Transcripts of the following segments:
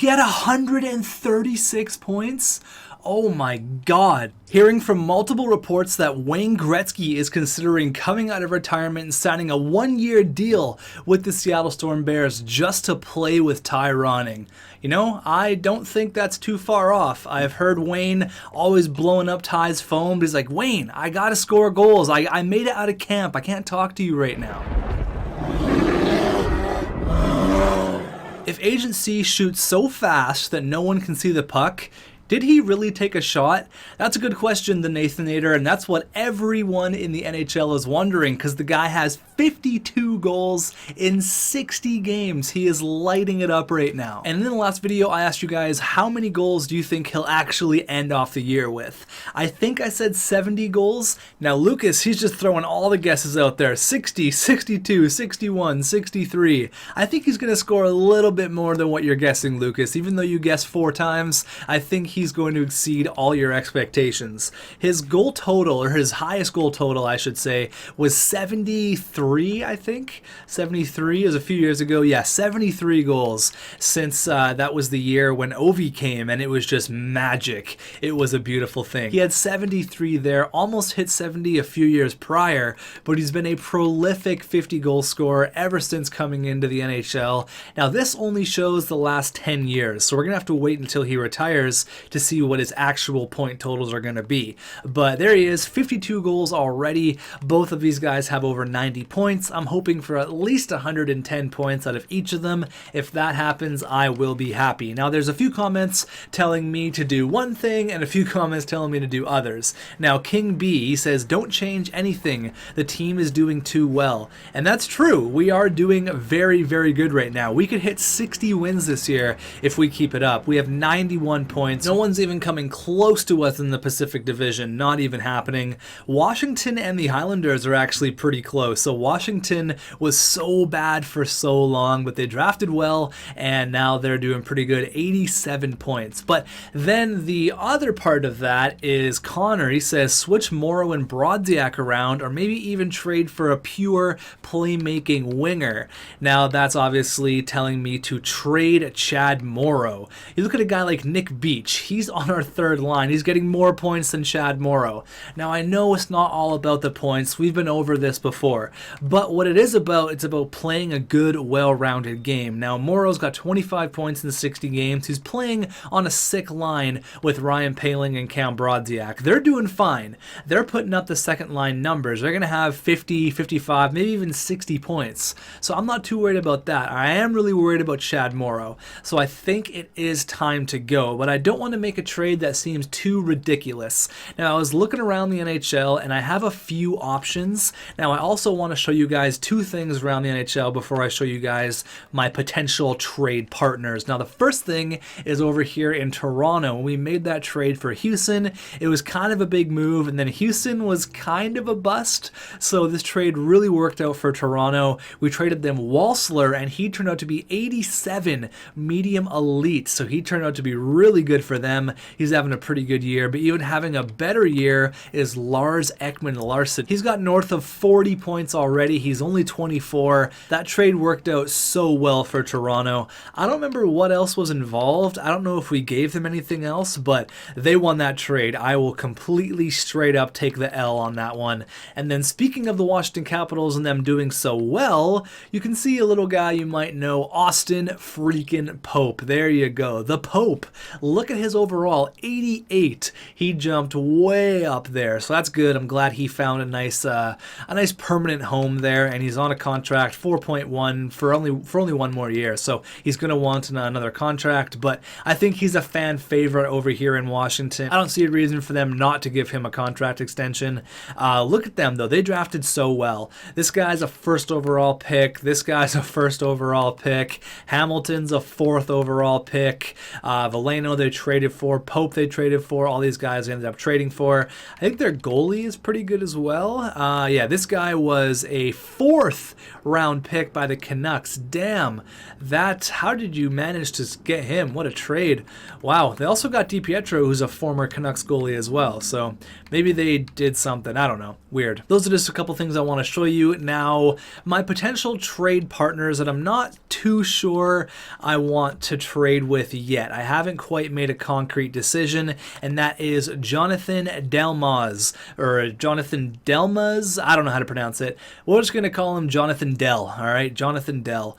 He had 136 points? Oh my God. Hearing from multiple reports that Wayne Gretzky is considering coming out of retirement and signing a one-year deal with the Seattle Storm Bears just to play with Ty Ronning. You know, I don't think that's too far off. I've heard Wayne always blowing up Ty's phone, but he's like, Wayne, I gotta score goals. I made it out of camp. I can't talk to you right now. If Agent C shoots so fast that no one can see the puck, did he really take a shot? That's a good question, the Nathanator, and that's what everyone in the NHL is wondering, because the guy has 52 goals in 60 games. He is lighting it up right now. And in the last video, I asked you guys, how many goals do you think he'll actually end off the year with? I think I said 70 goals. Now Lucas, he's just throwing all the guesses out there. 60, 62, 61, 63. I think he's going to score a little bit more than what you're guessing, Lucas. Even though you guessed 4 times, I think he's going to exceed all your expectations. His goal total, or his highest goal total, I should say, was 73, I think. 73 is a few years ago. Yeah, 73 goals since that was the year when Ovi came, and it was just magic. It was a beautiful thing. He had 73 there, almost hit 70 a few years prior, but he's been a prolific 50-goal scorer ever since coming into the NHL. Now, this only shows the last 10 years, so we're going to have to wait until he retires to see what his actual point totals are going to be. But there he is, 52 goals already. Both of these guys have over 90 points. I'm hoping for at least 110 points out of each of them. If that happens, I will be happy. Now, there's a few comments telling me to do one thing and a few comments telling me to do others. Now, King B says, don't change anything. The team is doing too well. And that's true. We are doing very, very good right now. We could hit 60 wins this year if we keep it up. We have 91 points. No one's even coming close to us in the Pacific Division. Not even happening. Washington and the Highlanders are actually pretty close. So Washington was so bad for so long, but they drafted well, and now they're doing pretty good, 87 points. But then the other part of that is Connor. He says, switch Morrow and Brodziak around, or maybe even trade for a pure playmaking winger. Now, that's obviously telling me to trade Chad Morrow. You look at a guy like Nick Beach. He's on our third line. He's getting more points than Chad Morrow. Now, I know it's not all about the points. We've been over this before. But what it is about, it's about playing a good, well-rounded game. Now, Morrow's got 25 points in 60 games. He's playing on a sick line with Ryan Poehling and Cam Brodziak. They're doing fine. They're putting up the second line numbers. They're going to have 50, 55, maybe even 60 points. So I'm not too worried about that. I am really worried about Chad Morrow. So I think it is time to go. But I don't want to make a trade that seems too ridiculous. Now, I was looking around the NHL and I have a few options. Now, I also want to show you guys two things around the NHL before I show you guys my potential trade partners. Now, the first thing is over here in Toronto. When we made that trade for Houston, it was kind of a big move, and then Houston was kind of a bust. So this trade really worked out for Toronto. We traded them Walsler, and he turned out to be 87 medium elite. So he turned out to be really good for them. He's having a pretty good year, but even having a better year is Lars Ekman Larsson. He's got north of 40 points already. He's only 24. That trade worked out so well for Toronto. I don't remember what else was involved. I don't know if we gave them anything else, but they won that trade. I will completely straight up take the L on that one. And then speaking of the Washington Capitals and them doing so well, you can see a little guy you might know, Austin freaking Pope. There you go. The Pope. Look at his overall, 88. He jumped way up there. So that's good. I'm glad he found a nice permanent home there, and he's on a contract 4.1 for only one more year. So he's going to want another contract, but I think he's a fan favorite over here in Washington. I don't see a reason for them not to give him a contract extension. Look at them though. They drafted so well. This guy's a first overall pick. This guy's a first overall pick. Hamilton's a fourth overall pick. Valeno they traded traded for, Pope they traded for, all these guys they ended up trading for. I think their goalie is pretty good as well. Yeah, this guy was a 4th round pick by the Canucks. Damn, how did you manage to get him? What a trade. Wow, they also got DiPietro, who's a former Canucks goalie as well, so maybe they did something. I don't know. Weird. Those are just a couple things I want to show you. Now, my potential trade partners that I'm not too sure I want to trade with yet. I haven't quite made a concrete decision, and that is Jonathan Delmas, or Jonathan Delmas. I don't know how to pronounce it. We're just going to call him Jonathan Dell, all right? Jonathan Dell.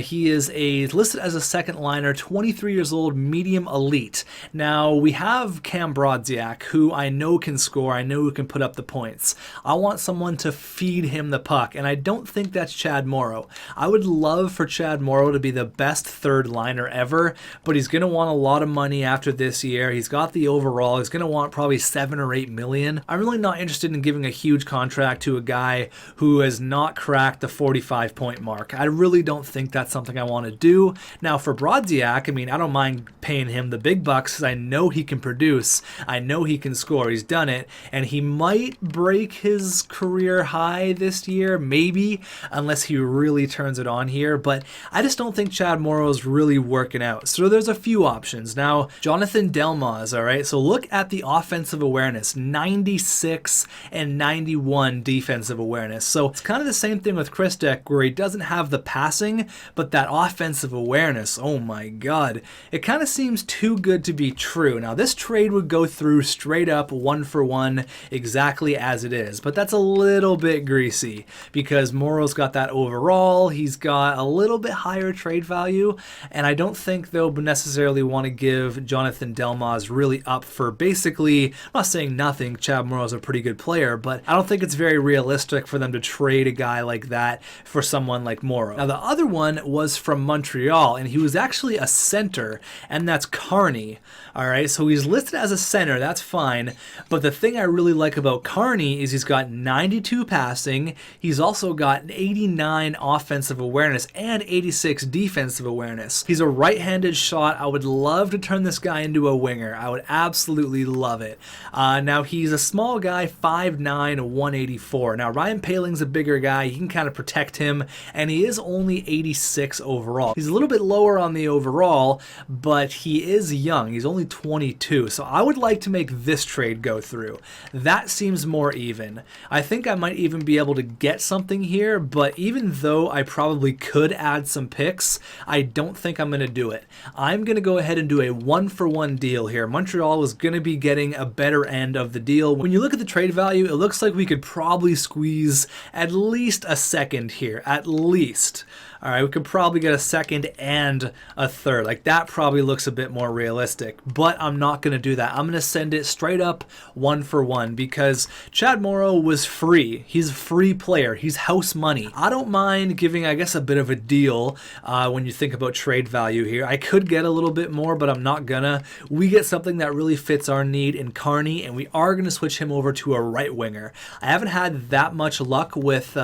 He is listed as a second liner, 23 years old, medium elite. Now, we have Cam Brodziak, who I know can score. I know who can put up the points. I want someone to feed him the puck, and I don't think that's Chad Morrow. I would love for Chad Morrow to be the best third liner ever, but he's going to want a lot of money after this year. He's got the overall. He's going to want probably 7 or 8 million. I'm really not interested in giving a huge contract to a guy who has not cracked the 45-point mark. I really don't think that's something I want to do. Now, for Brodziak, I mean, I don't mind paying him the big bucks because I know he can produce. I know he can score. He's done it, and he might break his career high this year, maybe, unless he really turns it on here, but I just don't think Chad Morrow is really working out. So there's a few options. Now, Jonathan Delmas, all right, so look at the offensive awareness, 96 and 91 defensive awareness. So it's kind of the same thing with Christek, where he doesn't have the passing, but that offensive awareness, oh my god, it kind of seems too good to be true. Now, this trade would go through straight up 1-for-1, exactly as it is, but that's a little bit greasy because Morrow's got that overall. He's got a little bit higher trade value, and I don't think they'll necessarily want to give Jonathan Delmas really up for basically, I'm not saying nothing, Chad Morrow's a pretty good player, but I don't think it's very realistic for them to trade a guy like that for someone like Morrow. Now, the other one was from Montreal, and he was actually a center, and that's Carney. All right, so he's listed as a center, that's fine, but the thing I really like about Carney is he's got 92 passing, he's also got 89 offensive awareness and 86 defensive awareness. He's a right-handed shot. I would love to turn this guy into a winger. I would absolutely love it. Now, he's a small guy, 5'9", 184. Now, Ryan Paling's a bigger guy. He can kind of protect him, and he is only 86 overall. He's a little bit lower on the overall, but he is young. He's only 22, so I would like to make this trade go through. That seems more even. I think I might even be able to get something here, but even though I probably could add some picks, I don't think I'm going to do it. I'm going to go ahead and do a 1-for-1 deal here. Montreal is going to be getting a better end of the deal. When you look at the trade value, it looks like we could probably squeeze at least a second here, at least. All right, we could probably get a second and a third. Like, that probably looks a bit more realistic, but I'm not going to do that. I'm going to send it straight up 1-for-1 because Chad Morrow was free. He's a free player. He's house money. I don't mind giving, I guess, a bit of a deal when you think about trade value here. I could get a little bit more, but I'm not gonna. We get something that really fits our need in Carney, and we are going to switch him over to a right winger. I haven't had that much luck with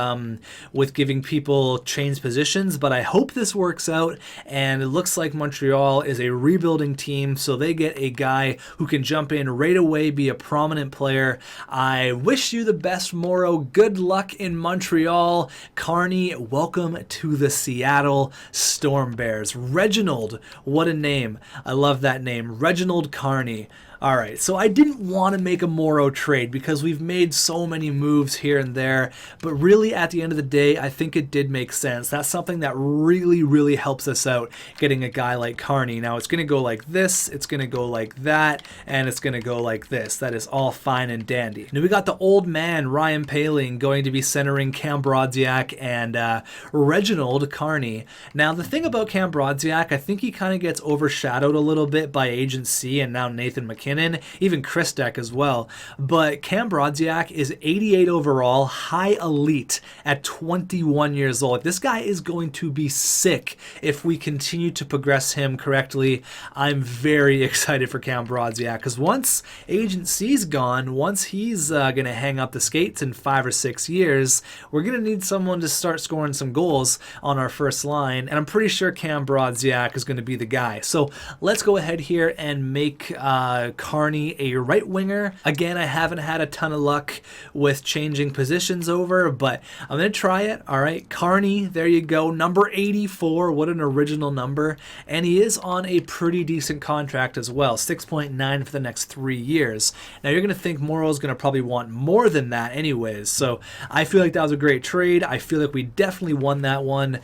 giving people change positions, but I hope this works out, and it looks like Montreal is a rebuilding team, so they get a guy who can jump in right away, be a prominent player. I wish you the best, Morrow. Good luck in Montreal. Carney, welcome to the Seattle Storm Bears. Reginald, what a name. I love that name. Reginald Carney. All right, so I didn't want to make a Morrow trade because we've made so many moves here and there, but really at the end of the day, I think it did make sense. That's something that really, really helps us out, getting a guy like Carney. Now, it's going to go like this, it's going to go like that, and it's going to go like this. That is all fine and dandy. Now, we got the old man, Ryan Paling, going to be centering Cam Brodziak and Reginald Carney. Now, the thing about Cam Brodziak, I think he kind of gets overshadowed a little bit by Agent C and now Nathan McKinnon. McKinnon, even Christek as well. But Cam Brodziak is 88 overall, high elite at 21 years old. This guy is going to be sick if we continue to progress him correctly. I'm very excited for Cam Brodziak because once Agent C's gone, once he's going to hang up the skates in 5 or 6 years, we're going to need someone to start scoring some goals on our first line, and I'm pretty sure Cam Brodziak is going to be the guy. So let's go ahead here and make Carney a right winger. Again, I haven't had a ton of luck with changing positions over, but I'm going to try it. All right, Carney, there you go, number 84. What an original number. And he is on a pretty decent contract as well, 6.9 for the next 3 years. Now you're going to think Morrow's going to probably want more than that anyways, so I feel like that was a great trade. I feel like we definitely won that one.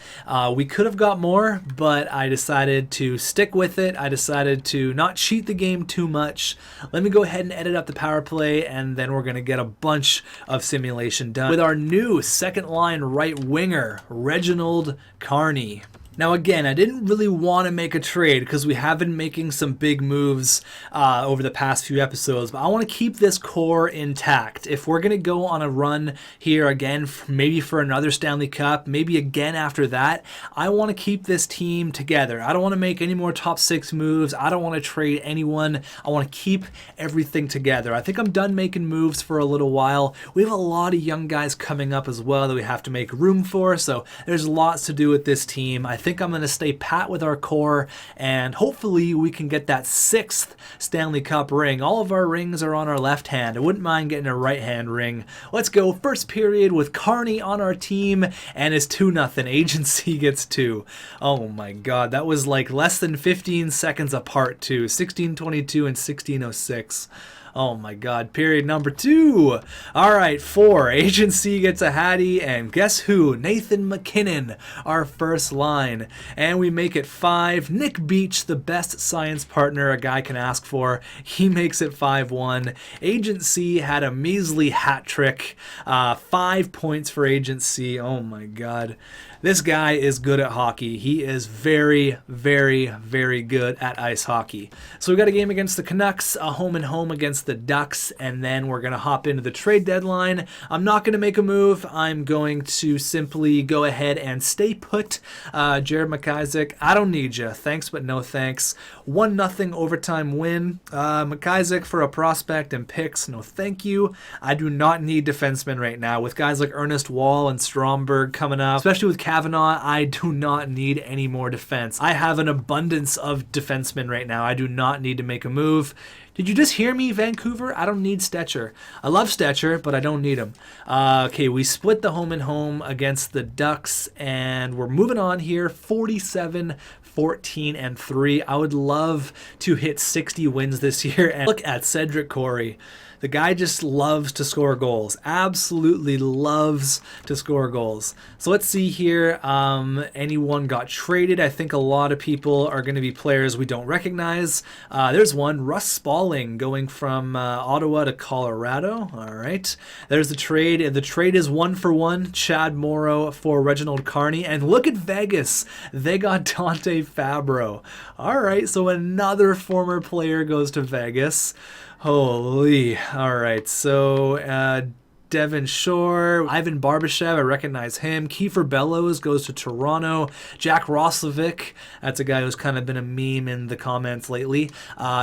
We could have got more, but I decided to stick with it. I decided to not cheat the game too much. Let me go ahead and edit up the power play, and then we're going to get a bunch of simulation done with our new second line right winger, Reginald Carney. Now again, I didn't really want to make a trade because we have been making some big moves over the past few episodes, but I want to keep this core intact. If we're going to go on a run here again, maybe for another Stanley Cup, maybe again after that, I want to keep this team together. I don't want to make any more top 6 moves. I don't want to trade anyone. I want to keep everything together. I think I'm done making moves for a little while. We have a lot of young guys coming up as well that we have to make room for, so there's lots to do with this team. I think I'm going to stay pat with our core, and hopefully we can get that 6th Stanley Cup ring. All of our rings are on our left hand. I wouldn't mind getting a right hand ring. Let's go. First period with Carney on our team, and it's 2-0. Agency gets 2. Oh my god, that was like less than 15 seconds apart too. 16:22 and 16:06. Oh my god, period number 2. All right, 4. Agency gets a Hattie, and guess who? Nathan McKinnon, our first line. And we make it 5. Nick Beach, the best science partner a guy can ask for. He makes it 5-1. Agency had a measly hat trick. 5 points for Agency. Oh my god. This guy is good at hockey. He is very, very, very good at ice hockey. So we got a game against the Canucks, a home and home against the Ducks, and then we're going to hop into the trade deadline. I'm not going to make a move. I'm going to simply go ahead and stay put. Jared McIsaac, I don't need you. Thanks, but no thanks. 1-0 overtime win. McIsaac for a prospect and picks. No thank you. I do not need defensemen right now. With guys like Ernest Wall and Stromberg coming up, especially with Kavanaugh, I do not need any more defense. I have an abundance of defensemen right now. I do not need to make a move. Did you just hear me, Vancouver? I don't need Stetcher. I love Stetcher, but I don't need him. Okay, we split the home and home against the Ducks, and we're moving on here. 47, 14, and 3. I would love to hit 60 wins this year. And look at Cedric Corey. The guy just loves to score goals. Absolutely loves to score goals. So let's see here. Anyone got traded? I think a lot of people are going to be players we don't recognize. There's one, Russ Spalling, going from Ottawa to Colorado. All right. There's the trade. The trade is 1-for-1. Chad Morrow for Reginald Carney. And look at Vegas. They got Dante Fabro. All right. So another former player goes to Vegas. Holy. All right. So Devin Shore, Ivan Barbashev, I recognize him. Kiefer Bellows goes to Toronto. Jack Roslovic, that's a guy who's kind of been a meme in the comments lately.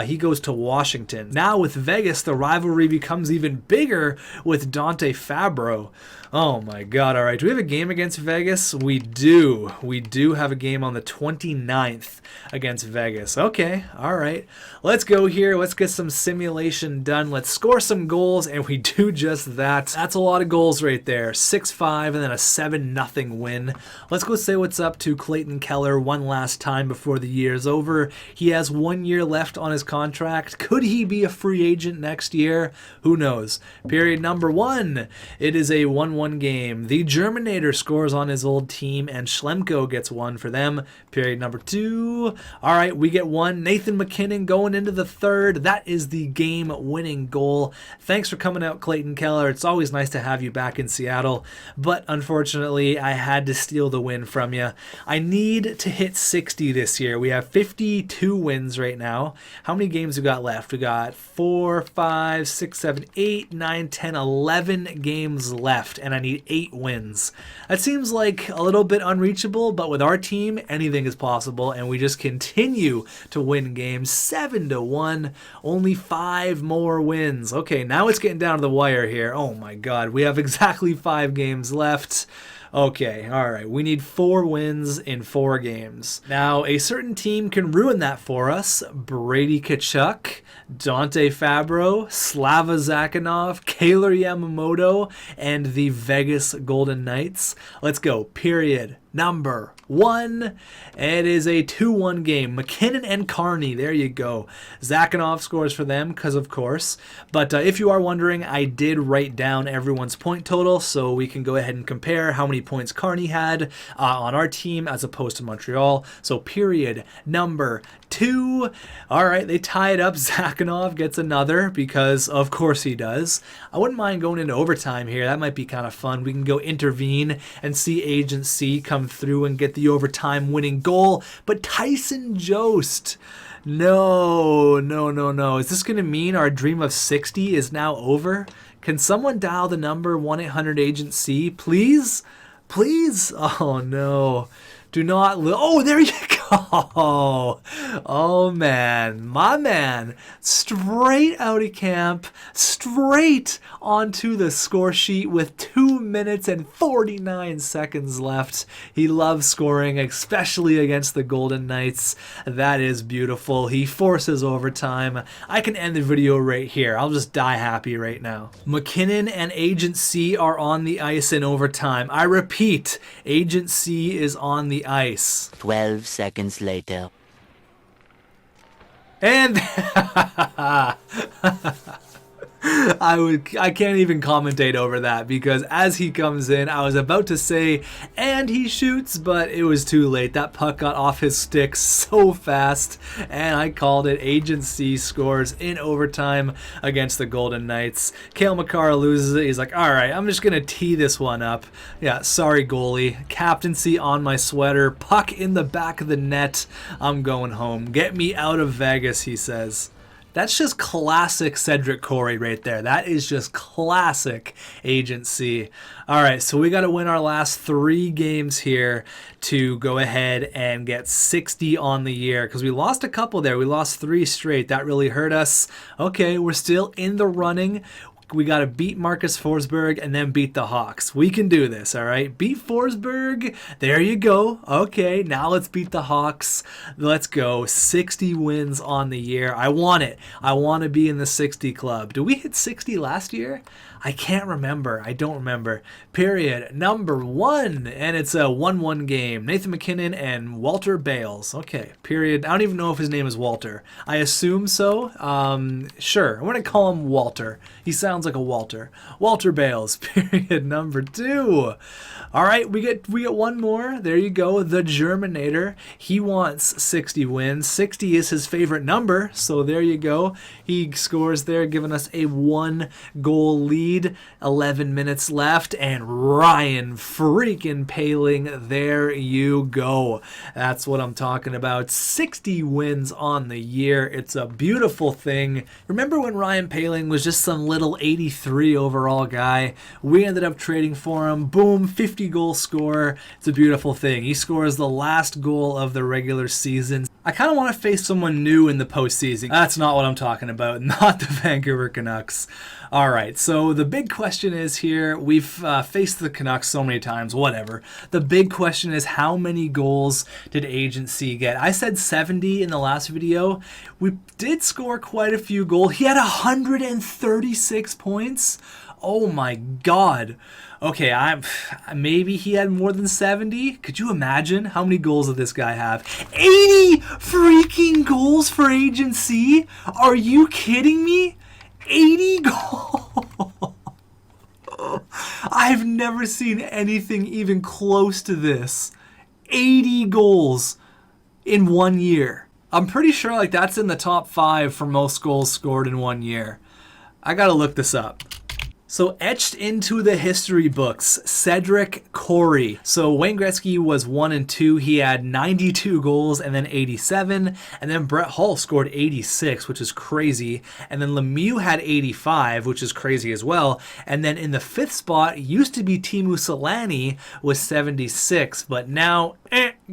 He goes to Washington. Now with Vegas, the rivalry becomes even bigger with Dante Fabro. Oh my god, all right. Do we have a game against Vegas? We do. We do have a game on the 29th against Vegas. Okay, all right. Let's go here. Let's get some simulation done. Let's score some goals, and we do just that. That's a lot of goals right there. 6-5 and then a 7-0 win. Let's go say what's up to Clayton Keller one last time before the year is over. He has 1 year left on his contract. Could he be a free agent next year? Who knows? Period number 1. It is a 1-1 game. The Germinator scores on his old team, and Schlemko gets 1 for them. Period number 2. All right, we get 1. Nathan McKinnon going into the 3rd. That is the game-winning goal. Thanks for coming out, Clayton Keller. It's always always nice to have you back in Seattle, but unfortunately, I had to steal the win from you. I need to hit 60 this year. We have 52 wins right now. How many games we got left? We got 4, 5, 6, 7, 8, 9, 10, 11 games left, and I need 8 wins. That seems like a little bit unreachable, but with our team, anything is possible, and we just continue to win games 7-1. Only 5 more wins. Okay, now it's getting down to the wire here. Oh my god, we have exactly 5 games left. Okay, alright, we need 4 wins in 4 games. Now, a certain team can ruin that for us. Brady Tkachuk, Dante Fabro, Slava Zakhanov, Kaylor Yamamoto, and the Vegas Golden Knights. Let's go. Period. Number 1. It is a 2-1 game. McKinnon and Carney. There you go. Zakhanov scores for them, because of course. But if you are wondering, I did write down everyone's point total, so we can go ahead and compare how many points Carney had on our team as opposed to Montreal. So period. Number 2. All right, they tie it up. Zakhanov gets another, because of course he does. I wouldn't mind going into overtime here. That might be kind of fun. We can go intervene and see Agent C come through and get the overtime winning goal. But Tyson Jost, no. Is this going to mean our dream of 60 is now over? Can someone dial the number 1-800-AGENT-C, please? Please? Oh, no. Do not... Oh, there you go. Oh, man. My man. Straight out of camp. Straight onto the score sheet with 2 minutes and 49 seconds left. He loves scoring, especially against the Golden Knights. That is beautiful. He forces overtime. I can end the video right here. I'll just die happy right now. McKinnon and Agent C are on the ice in overtime. I repeat, Agent C is on the ice. 12 seconds later. And I can't even commentate over that, because as he comes in, I was about to say, and he shoots, but it was too late. That puck got off his stick so fast, and I called it. Agent C scores in overtime against the Golden Knights. Cale Makar loses it. He's like, all right, I'm just going to tee this one up. Yeah, sorry, goalie. Captaincy on my sweater. Puck in the back of the net. I'm going home. Get me out of Vegas, he says. That's just classic Cedric Corey right there. That is just classic Agent C. All right, so we got to win our last 3 games here to go ahead and get 60 on the year, because we lost a couple there. We lost 3 straight. That really hurt us. Okay, we're still in the running. We got to beat Marcus Forsberg and then beat the Hawks. We can do this, all right? Beat Forsberg. There you go. Okay, now let's beat the Hawks. Let's go. 60 wins on the year. I want it. I want to be in the 60 club. Did we hit 60 last year? I can't remember. I don't remember. Period. Number 1. And it's a 1-1 game. Nathan McKinnon and Walter Bales. Okay. Period. I don't even know if his name is Walter. I assume so. Sure. I'm going to call him Walter. He sounds like a Walter. Walter Bales. Period. Number 2. All right. We get one more. There you go. The Germinator. He wants 60 wins. 60 is his favorite number. So there you go. He scores there, giving us a 1-goal lead. 11 minutes left, and Ryan freaking Poehling, there you go. That's what I'm talking about. 60 wins on the year. It's a beautiful thing. Remember when Ryan Poehling was just some little 83 overall guy? We ended up trading for him. Boom, 50-goal scorer. It's a beautiful thing. He scores the last goal of the regular season. I kind of want to face someone new in the postseason. That's not what I'm talking about. Not the Vancouver Canucks. All right, so the big question is here, we've faced the Canucks so many times, whatever. The big question is, how many goals did Agent C get? I said 70 in the last video. We did score quite a few goals. He had 136 points. Oh my God. Okay, maybe he had more than 70. Could you imagine how many goals did this guy have? 80 freaking goals for Agent C? Are you kidding me? 80 goals. I've never seen anything even close to this. 80 goals in 1 year. I'm pretty sure like that's in the top 5 for most goals scored in 1 year. I gotta look this up. So etched into the history books, Cedric Corey. So Wayne Gretzky was 1 and 2. He had 92 goals and then 87. And then Brett Hull scored 86, which is crazy. And then Lemieux had 85, which is crazy as well. And then in the 5th spot used to be Teemu Selanne with 76. But now,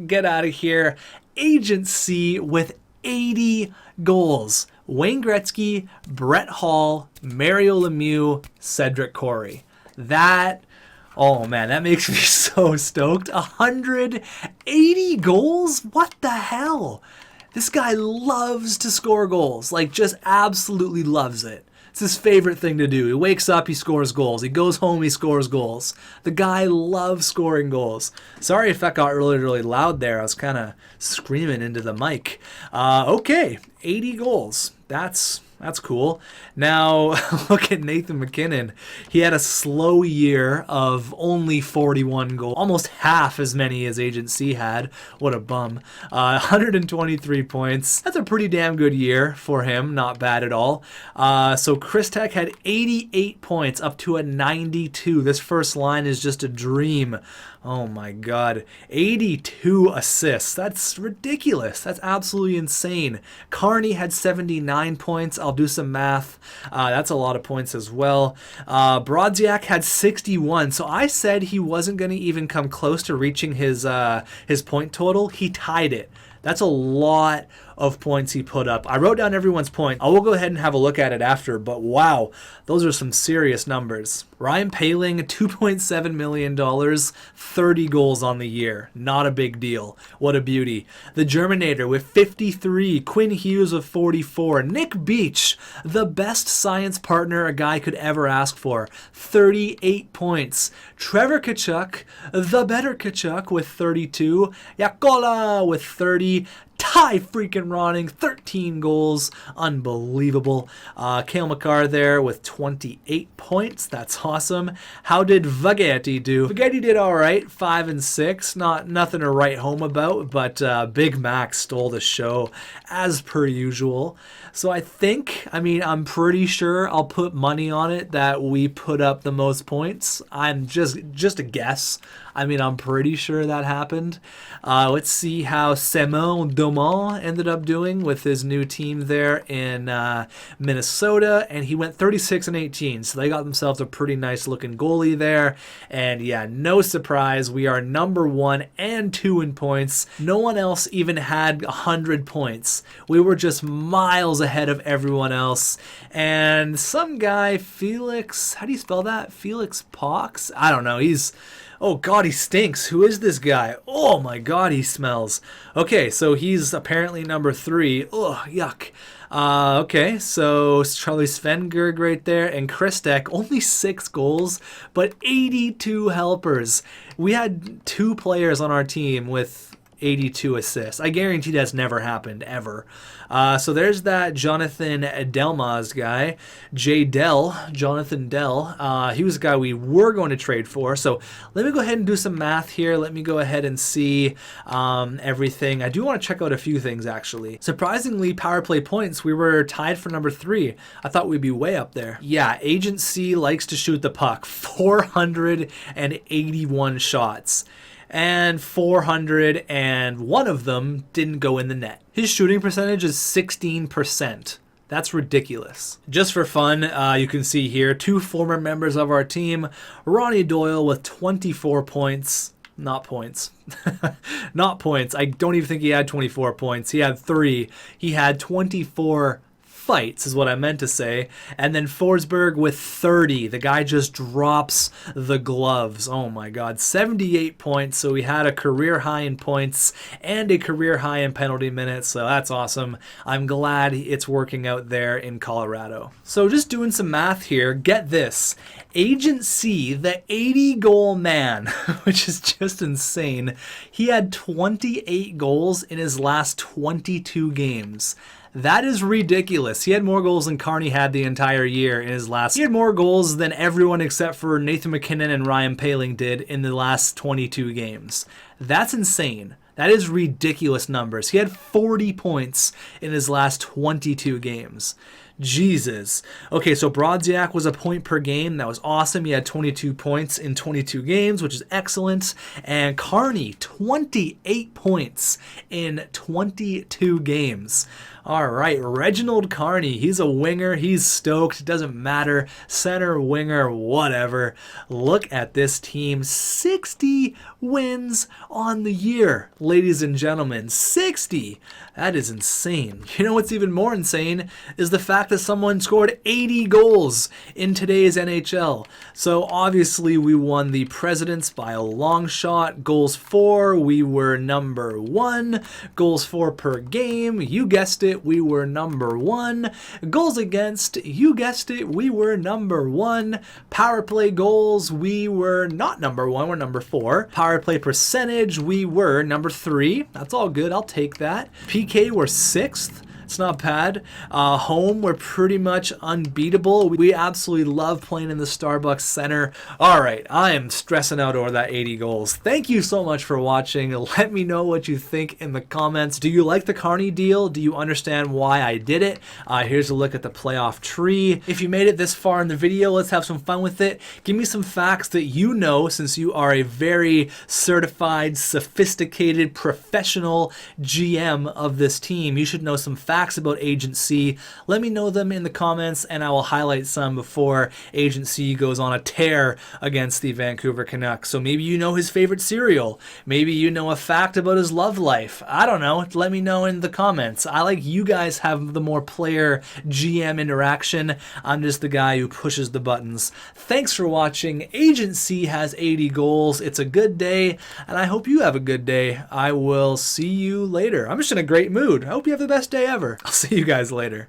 get out of here. Agent C with 80 goals. Wayne Gretzky, Brett Hull, Mario Lemieux, Cedric Corey. That, oh man, that makes me so stoked. 180 goals? What the hell? This guy loves to score goals. Like, just absolutely loves it. It's his favorite thing to do. He wakes up, he scores goals. He goes home, he scores goals. The guy loves scoring goals. Sorry if that got really loud there. I was kind of screaming into the mic. Okay, 80 goals. That's cool. Now, look at Nathan MacKinnon. He had a slow year of only 41 goals. Almost half as many as Agent C had. What a bum. 123 points. That's a pretty damn good year for him. Not bad at all. So Chris Tech had 88 points up to a 92. This first line is just a dream. Oh my God. 82 assists. That's ridiculous. That's absolutely insane. Carney had 79 points. I'll do some math. That's a lot of points as well. Brodziak had 61. So I said he wasn't going to even come close to reaching his point total. He tied it. That's a lot of points he put up. I wrote down everyone's point. I will go ahead and have a look at it after, but wow, those are some serious numbers. Ryan Poehling, $2.7 million, 30 goals on the year. Not a big deal. What a beauty. The Germinator with 53, Quinn Hughes with 44, Nick Beach, the best science partner a guy could ever ask for, 38 points. Trevor Tkachuk, the better Tkachuk with 32, Yakola with 30, Ty freaking Ronning, 13 goals. Unbelievable. Cale Makar there with 28 points. That's awesome. How did Vagetti do? Vagetti did all right, 5 and 6. Nothing to write home about, but Big Mac stole the show as per usual. So I'm pretty sure I'll put money on it that we put up the most points. I'm just a guess. I'm pretty sure that happened. Let's see how Simon Doman ended up doing with his new team there in Minnesota, and he went 36 and 18. So they got themselves a pretty nice looking goalie there. And yeah, no surprise, we are number 1 and 2 in points. No one else even had 100 points. We were just miles ahead of everyone else. And some guy, Felix, how do you spell that? Felix Pox? I don't know. Oh God, he stinks. Who is this guy? Oh my God, he smells. Okay, so he's apparently number 3. Oh, yuck. Okay, so Charlie Svengerg right there, and Chris Tech, only 6 goals, but 82 helpers. We had 2 players on our team with 82 assists. I guarantee that's never happened, ever. So there's that Jonathan Delmaz guy. Jonathan Dell. He was a guy we were going to trade for. So let me go ahead and do some math here. Let me go ahead and see everything. I do want to check out a few things, actually. Surprisingly, power play points, we were tied for number 3. I thought we'd be way up there. Yeah, Agent C likes to shoot the puck. 481 shots. And 401 of them didn't go in the net. His shooting percentage is 16%. That's ridiculous. Just for fun, you can see here 2 former members of our team. Ronnie Doyle with 24 points. Not points. Not points. I don't even think he had 24 points. He had 3. He had 24 fights is what I meant to say. And then Forsberg with 30. The guy just drops the gloves. Oh my God. 78 points. So we had a career high in points and a career high in penalty minutes. So that's awesome. I'm glad it's working out there in Colorado. So just doing some math here. Get this. Agent C, the 80-goal man, which is just insane. He had 28 goals in his last 22 games. That is ridiculous. He had more goals than Carney had the entire year in his last. He had more goals than everyone except for Nathan MacKinnon and Ryan Poehling did in the last 22 games. That's insane. That is ridiculous numbers. He had 40 points in his last 22 games. Jesus. Okay, so Brodziak was a point per game. That was awesome. He had 22 points in 22 games, which is excellent. And Carney, 28 points in 22 games. All right, Reginald Carney, he's a winger. He's stoked. Doesn't matter. Center, winger, whatever. Look at this team. 60 wins on the year, ladies and gentlemen. 60. That is insane. You know what's even more insane is the fact that someone scored 80 goals in today's NHL. So obviously we won the Presidents by a long shot. Goals for, we were number 1. Goals for per game, you guessed it, we were number 1. Goals against, you guessed it, we were number 1. Power play goals, we were not number 1, we're number 4. Power play percentage, we were number 3. That's all good, I'll take that. PK, we're 6th. It's not bad. Home, we're pretty much unbeatable. We absolutely love playing in the Starbucks Center. All right, I am stressing out over that 80 goals. Thank you so much for watching. Let me know what you think in the comments. Do you like the Carney deal? Do you understand why I did it? Here's a look at the playoff tree. If you made it this far in the video, let's have some fun with it. Give me some facts that you know, since you are a very certified, sophisticated, professional GM of this team. You should know some facts about Agent C. Let me know them in the comments and I will highlight some before Agent C goes on a tear against the Vancouver Canucks. So maybe you know his favorite cereal. Maybe you know a fact about his love life. I don't know. Let me know in the comments. I like you guys have the more player GM interaction. I'm just the guy who pushes the buttons. Thanks for watching. Agent C has 80 goals. It's a good day and I hope you have a good day. I will see you later. I'm just in a great mood. I hope you have the best day ever. I'll see you guys later.